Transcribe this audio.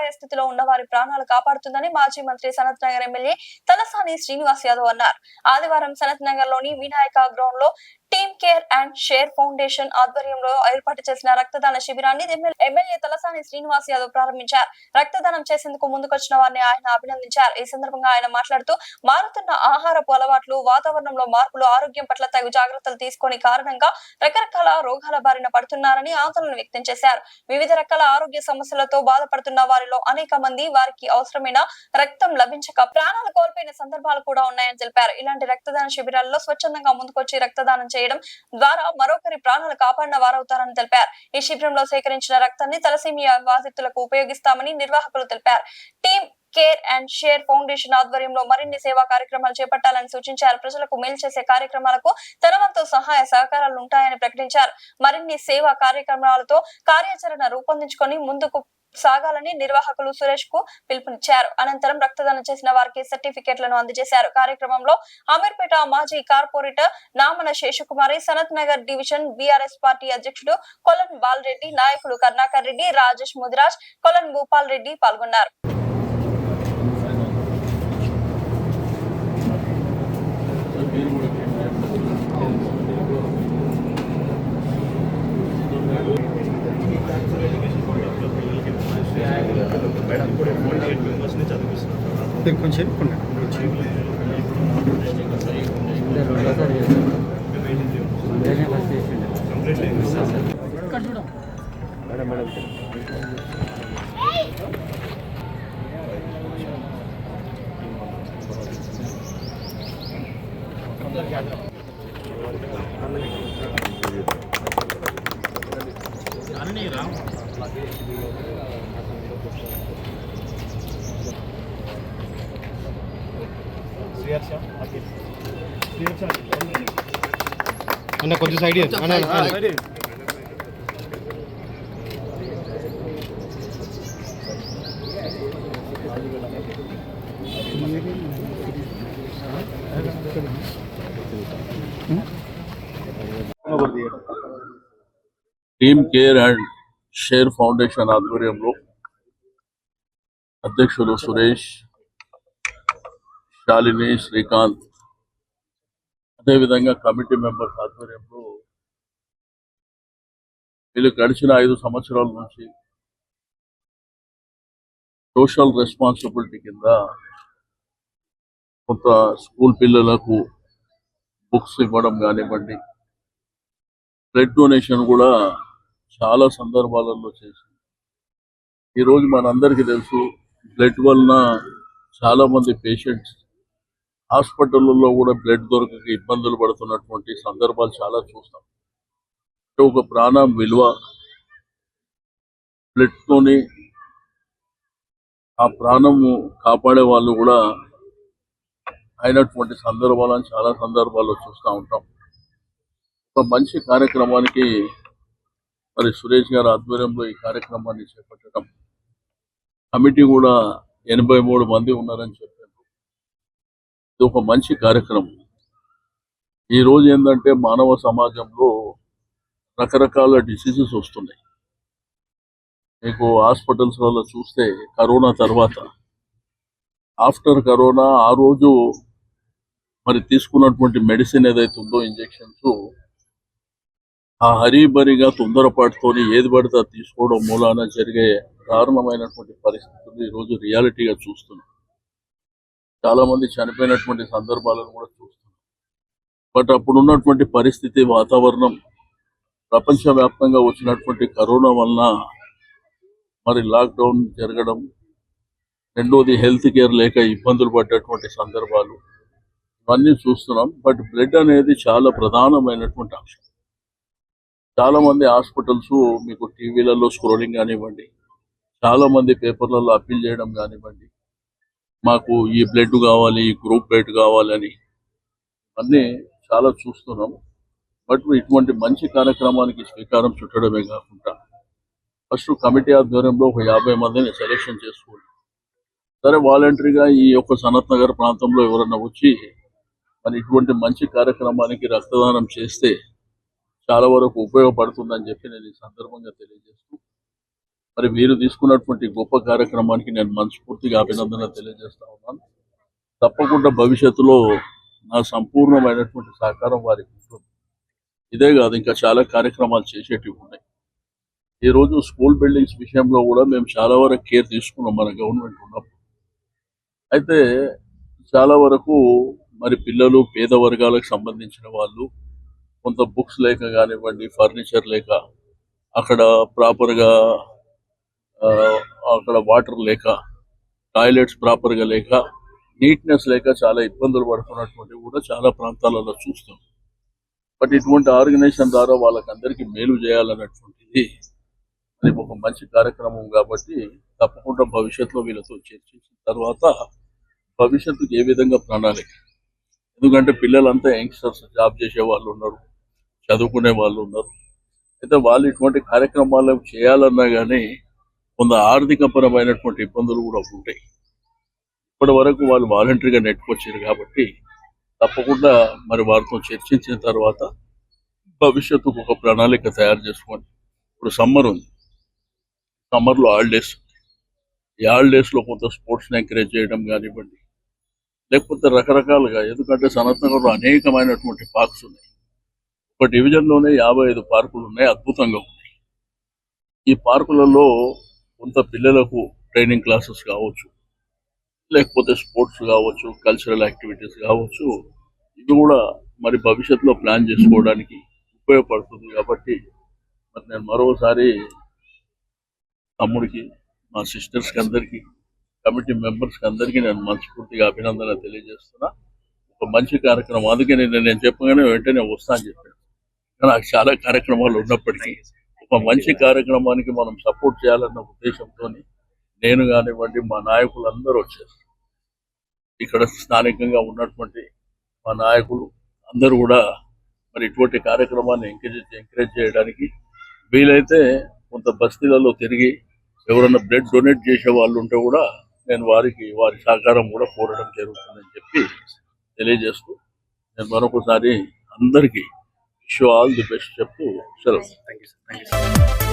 అపాయ స్థితిలో ఉన్న వారి ప్రాణాలు కాపాడుతుందని మాజీ మంత్రి సనత్ నగర్ ఎమ్మెల్యే తలసాని శ్రీనివాస్ యాదవ్ అన్నారు. ఆదివారం సనత్ నగర్ లోని వినాయక గ్రౌండ్ లో team care and share foundation ఆధ్వర్యంలో ఏర్పాటు చేసిన రక్తదాన శిబిరాన్ని ఎమ్మెల్యే తలసాని శ్రీనివాస్ యాదవ్ ప్రారంభించారు. రక్తదానం చేసేందుకు ముందుకొచ్చిన వారిని ఆయన అభినందించారు. ఈ సందర్భంగా ఆయన మాట్లాడుతూ మారుతున్న ఆహారపు అలవాట్లు, వాతావరణంలో మార్పులు, ఆరోగ్యం పట్ల తగు జాగ్రత్తలు తీసుకొని కారణంగా రకరకాల రోగాల బారిన పడుతున్నారని ఆందోళన వ్యక్తం చేశారు. వివిధ రకాల ఆరోగ్య సమస్యలతో బాధపడుతున్న వారిలో అనేక మంది వారికి అవసరమైన రక్తం లభించక ప్రాణాలు కోల్పోయిన సందర్భాలు కూడా ఉన్నాయని తెలిపారు. ఇలాంటి రక్తదాన శిబిరాల్లో స్వచ్ఛందంగా ముందుకొచ్చి రక్తదానం చేయడం ద్వారా మరొకరి ప్రాణాలు కాపాడిన వారవుతారని తెలిపారు. ఈ శిబిరంలో సేకరించిన రక్తాన్ని తలసేమియా బాధితులకు ఉపయోగిస్తామని నిర్వాహకులు తెలిపారు. Team care and share foundation ఆధ్వర్యంలో మరిన్ని సేవా కార్యక్రమాలు చేపట్టాలని సూచించారు. ప్రజలకు మేలు చేసే కార్యక్రమాలకు తన వంతు సహాయ సహకారాలు ఉంటాయని ప్రకటించారు. మరిన్ని సేవా కార్యక్రమాలతో కార్యాచరణ రూపొందించుకొని ముందుకు సాగాలని నిర్వాహకులు సురేష్ కు పిలుపునిచ్చారు. అనంతరం రక్తదానం చేసిన వారికి సర్టిఫికెట్లను అందజేశారు. కార్యక్రమంలో అమీర్పేట మాజీ corporator Namana Seshakumari, Sanath Nagar division BRS party అధ్యక్షుడు కొలన్ బాలరెడ్డి, నాయకులు కర్ణాకర్ రెడ్డి, రాజేష్ ముదిరాజ్, కొలన్ భూపాల్ రెడ్డి పాల్గొన్నారు. కొంచెం అన్న కొంచెం side team care and share foundation ఆధ్వర్యంలో అధ్యక్షులు సురేష్, శాలిని, శ్రీకాంత్, అదేవిధంగా కమిటీ మెంబర్స్ ఆధ్వర్యంలో వీళ్ళు గడిచిన 5 సంవత్సరాల నుంచి సోషల్ రెస్పాన్సిబిలిటీ కింద కొంత స్కూల్ పిల్లలకు బుక్స్ ఇవ్వడం కానివ్వండి, బ్లడ్ డొనేషన్ కూడా చాలా సందర్భాలలో చేసింది. ఈరోజు మనందరికీ తెలుసు, బ్లడ్ వలన చాలా మంది పేషెంట్స్ హాస్పిటల్లో కూడా బ్లడ్ దొరకక ఇబ్బందులు పడుతున్నటువంటి సందర్భాలు చాలా చూస్తాం. ఒక ప్రాణం విలువ, బ్లడ్తోని ఆ ప్రాణము కాపాడే వాళ్ళు కూడా అయినటువంటి సందర్భాలను చాలా సందర్భాల్లో చూస్తూ ఉంటాం. ఒక మంచి కార్యక్రమానికి మరి సురేష్ గారి ఆధ్వర్యంలో ఈ కార్యక్రమాన్ని చేపట్టడం, కమిటీ కూడా 83 మంది ఉన్నారని చెప్పారు. ఇది ఒక మంచి కార్యక్రమం. ఈరోజు ఏంటంటే మానవ సమాజంలో రకరకాల డిసీజెస్ వస్తున్నాయి. మీకు హాస్పిటల్స్లలో చూస్తే కరోనా తర్వాత, ఆఫ్టర్ కరోనా ఆ రోజు మరి తీసుకున్నటువంటి మెడిసిన్ ఏదైతే ఉందో, ఇంజెక్షన్స్, ఆ హరీబరిగా తొందరపాటుతోని ఏది పడితే తీసుకోవడం మూలాన జరిగే దారుణమైనటువంటి పరిస్థితులు ఈరోజు రియాలిటీగా చూస్తున్నాం. చాలా మంది చనిపోయినటువంటి సందర్భాలను కూడా చూస్తున్నాం. బట్ అప్పుడు ఉన్నటువంటి పరిస్థితి, వాతావరణం, ప్రపంచవ్యాప్తంగా వచ్చినటువంటి కరోనా వలన మరి లాక్డౌన్ జరగడం, రెండోది హెల్త్ కేర్ లేక ఇబ్బందులు పడ్డటువంటి సందర్భాలు ఇవన్నీ చూస్తున్నాం. బట్ బ్లడ్ అనేది చాలా ప్రధానమైనటువంటి అంశం. చాలా మంది హాస్పిటల్స్ మీకు టీవీలలో స్క్రోలింగ్ కానివ్వండి, చాలా మంది పేపర్లలో అప్పీల్ చేయడం కానివ్వండి, మాకు ఈ బ్లడ్ కావాలి, ఈ గ్రూప్ బ్లడ్ కావాలని అన్నీ చాలా చూస్తున్నాం. బట్ ఇటువంటి మంచి కార్యక్రమానికి శ్రీకారం చుట్టడమే కాకుండా ఫస్ట్ కమిటీ ఆధ్వర్యంలో ఒక 50 మందిని సెలెక్షన్ చేసుకోండి. సరే, వాలంటరీగా ఈ యొక్క సనత్ నగర్ ప్రాంతంలో ఎవరన్నా వచ్చి మరి ఇటువంటి మంచి కార్యక్రమానికి రక్తదానం చేస్తే చాలా వరకు ఉపయోగపడుతుందని చెప్పి నేను ఈ సందర్భంగా తెలియజేస్తూ, మరి మీరు తీసుకున్నటువంటి గొప్ప కార్యక్రమానికి నేను మనస్ఫూర్తిగా అభినందన తెలియజేస్తా ఉన్నాను. తప్పకుండా భవిష్యత్తులో నా సంపూర్ణమైనటువంటి సహకారం వారికి ఉంటుంది. ఇదే కాదు, ఇంకా చాలా కార్యక్రమాలు చేసేటివి ఉన్నాయి. ఈ రోజు స్కూల్ బిల్డింగ్స్ విషయంలో కూడా మేము చాలా వరకు కేర్ తీసుకున్నాం మన గవర్నమెంట్ ఉన్నప్పుడు. అయితే చాలా వరకు మరి పిల్లలు పేద వర్గాలకు సంబంధించిన వాళ్ళు కొంత బుక్స్ లేక కానివ్వండి, ఫర్నిచర్ లేక, అక్కడ ప్రాపర్గా అక్కడ వాటర్ లేక, టాయిలెట్స్ ప్రాపర్గా లేక, నీట్నెస్ లేక చాలా ఇబ్బందులు పడుతున్నటువంటి కూడా చాలా ప్రాంతాలలో చూస్తాం. బట్ ఇటువంటి ఆర్గనైజేషన్ ద్వారా వాళ్ళకందరికీ మేలు చేయాలన్నటువంటిది అది ఒక మంచి కార్యక్రమం. కాబట్టి తప్పకుండా భవిష్యత్తులో వీళ్ళతో చర్చించిన తర్వాత భవిష్యత్తుకు ఏ విధంగా ప్రణాళిక, ఎందుకంటే పిల్లలంతా యంగ్స్టర్స్, జాబ్ చేసే వాళ్ళు ఉన్నారు, చదువుకునే వాళ్ళు ఉన్నారు. అయితే వాళ్ళు ఇటువంటి కార్యక్రమాలు చేయాలన్నా కానీ కొంత ఆర్థిక పరమైనటువంటి ఇబ్బందులు కూడా ఉంటాయి. ఇప్పటి వరకు వాళ్ళు వాలంటరీగా నెట్టుకొచ్చారు కాబట్టి తప్పకుండా మరి వారితో చర్చించిన తర్వాత భవిష్యత్తుకు ఒక ప్రణాళిక తయారు చేసుకోండి. ఇప్పుడు సమ్మర్ ఉంది, సమ్మర్లో హాలిడేస్, ఈ హాలిడేస్లో కొంత స్పోర్ట్స్ని ఎంకరేజ్ చేయడం కానివ్వండి, లేకపోతే రకరకాలుగా, ఎందుకంటే సనత్ నగర్లో అనేకమైనటువంటి పార్క్స్ ఉన్నాయి. ఒక డివిజన్లోనే 55 పార్కులు ఉన్నాయి, అద్భుతంగా ఉన్నాయి. ఈ పార్కులలో కొంత పిల్లలకు ట్రైనింగ్ క్లాసెస్ కావచ్చు, లేకపోతే స్పోర్ట్స్ కావచ్చు, కల్చరల్ యాక్టివిటీస్ కావచ్చు, ఇవి కూడా మరి భవిష్యత్తులో ప్లాన్ చేసుకోవడానికి ఉపయోగపడుతుంది. కాబట్టి మరి నేను మరోసారి తమ్ముడికి, మా సిస్టర్స్కి అందరికీ, కమిటీ మెంబర్స్కి అందరికీ నేను మనస్ఫూర్తిగా అభినందన తెలియజేస్తున్నా. ఒక మంచి కార్యక్రమం, అందుకే నేను చెప్పగానే వెంటనే వస్తా అని చెప్పాను. నాకు చాలా కార్యక్రమాలు ఉన్నప్పటికీ ఒక మంచి కార్యక్రమానికి మనం సపోర్ట్ చేయాలన్న ఉద్దేశంతో నేను కానివ్వండి, మా నాయకులందరూ వచ్చారు. ఇక్కడ స్థానికంగా ఉన్నటువంటి మా నాయకులు అందరూ కూడా మరి ఇటువంటి కార్యక్రమాన్ని ఎంకరేజ్ చేయడానికి, వీలైతే కొంత బస్తీలలో తిరిగి ఎవరైనా బ్లడ్ డొనేట్ చేసే వాళ్ళు ఉంటే కూడా నేను వారి సహకారం కూడా కోరడం జరుగుతుందని చెప్పి తెలియజేస్తూ నేను మరొకసారి అందరికీ విష్ ఆల్ ది బెస్ట్ చెప్తూ సెలవు. Thank you sir.